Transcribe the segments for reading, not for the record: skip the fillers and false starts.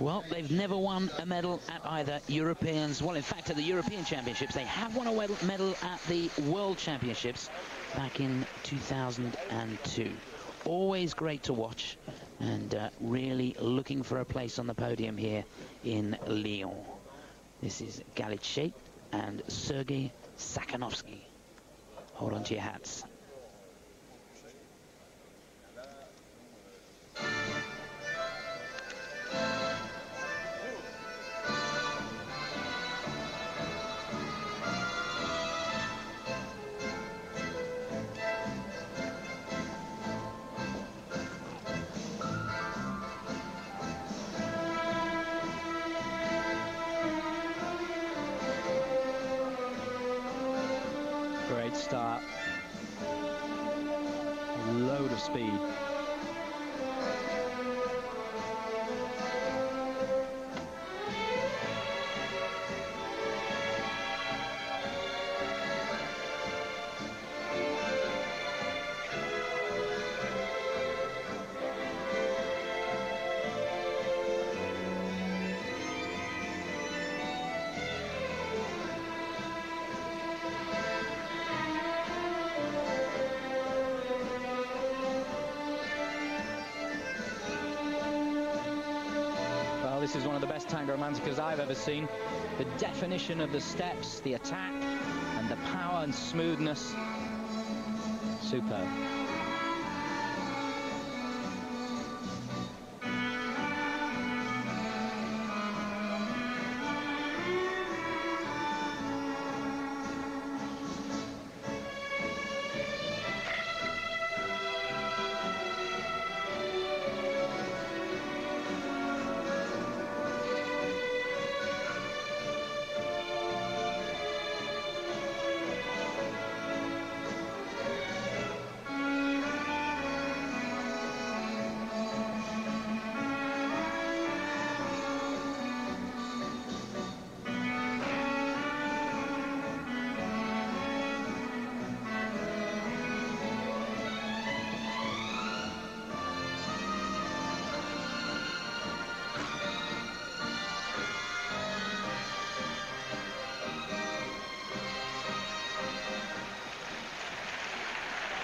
Well, they've never won a medal at either Europeans. Well, in fact, at the European Championships, they have won a medal at the World Championships back in 2002. Always great to watch, and really looking for a place on the podium here in Lyon. This is Galit Chait and Sergei Sakhnovski. Hold on to your hats. Great start. A load of speed. This is one of the best Tango Romanticas I've ever seen. The definition of the steps, the attack, and the power and smoothness. Superb.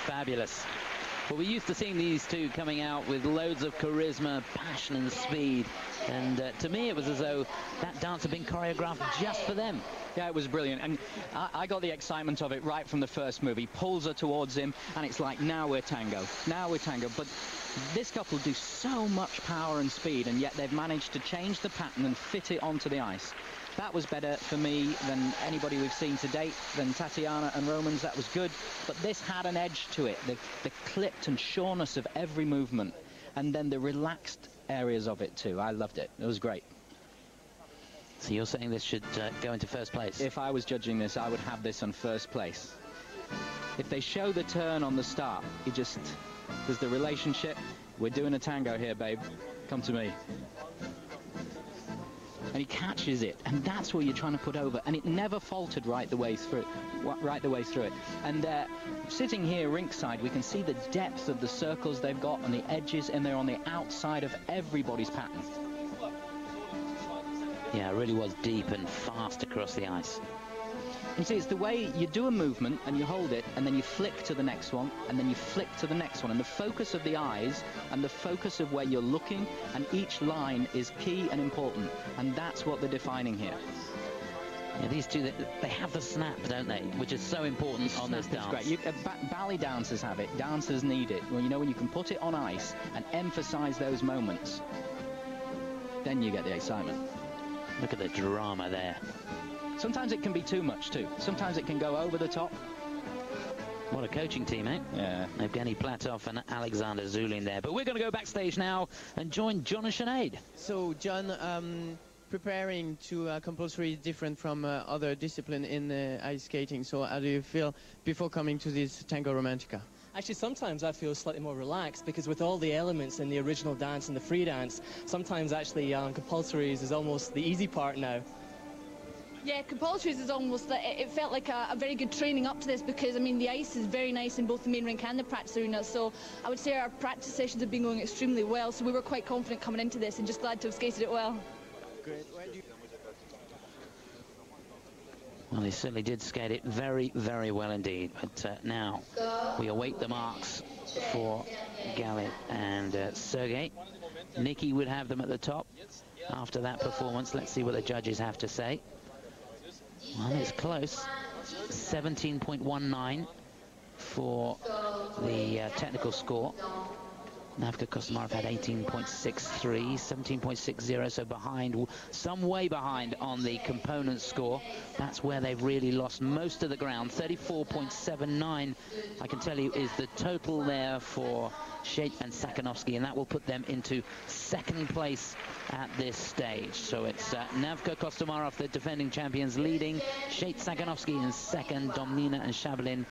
Fabulous. Well, we're used to seeing these two coming out with loads of charisma, passion and speed, and to me it was as though that dance had been choreographed just for them. Yeah, it was brilliant, and I got the excitement of it right from the first move. He pulls her towards him, and it's like, now we're tango, now we're tango. But this couple do so much power and speed, and yet they've managed to change the pattern and fit it onto the ice. That was better for me than anybody we've seen to date, than Tatiana and Romans. That was good, but this had an edge to it, the clipped and sureness of every movement, and then the relaxed areas of it too. I loved it. It was great. So you're saying this should go into first place? If I was judging this, I would have this on first place. If they show the turn on the start, there's the relationship. We're doing a tango here, babe. Come to me. And he catches it, and that's what you're trying to put over, and it never faltered right the way through it. And sitting here rinkside, we can see the depth of the circles they've got on the edges, and they're on the outside of everybody's pattern. Yeah, it really was deep and fast across the ice. You see, it's the way you do a movement and you hold it, and then you flick to the next one, and then you flick to the next one. And the focus of the eyes and the focus of where you're looking, and each line is key and important. And that's what they're defining here. Yeah, these two, they have the snap, don't they? Which is so important on this dance. Great. Ballet dancers have it. Dancers need it. Well, you know, when you can put it on ice and emphasize those moments, then you get the excitement. Look at the drama there. Sometimes it can be too much too. Sometimes it can go over the top. What a coaching team, eh? Yeah. Evgeny Platov and Alexander Zulin there. But we're going to go backstage now and join John and Sinead. So, John, preparing to compulsory different from other discipline in ice skating. So how do you feel before coming to this Tango Romantica? Actually, sometimes I feel slightly more relaxed because with all the elements in the original dance and the free dance, sometimes actually compulsories is almost the easy part now. Yeah, Compulsory is almost, it felt like a very good training up to this, because I mean the ice is very nice in both the main rink and the practice arena, so I would say our practice sessions have been going extremely well, so we were quite confident coming into this and just glad to have skated it well. Great. Well, they certainly did skate it very, very well indeed. But now we await the marks for Galit and Sergei. Nikki would have them at the top after that performance. Let's see what the judges have to say. Well, it's close. 17.19 for the technical score. Navka Kostomarov had 18.63, 17.60, so behind, some way behind on the component score. That's where they've really lost most of the ground. 34.79, I can tell you, is the total there for Chait and Sakhnovski, and that will put them into second place at this stage. So it's Navka Kostomarov, the defending champions, leading. Chait Sakhnovski in second, Domnina and Shabalin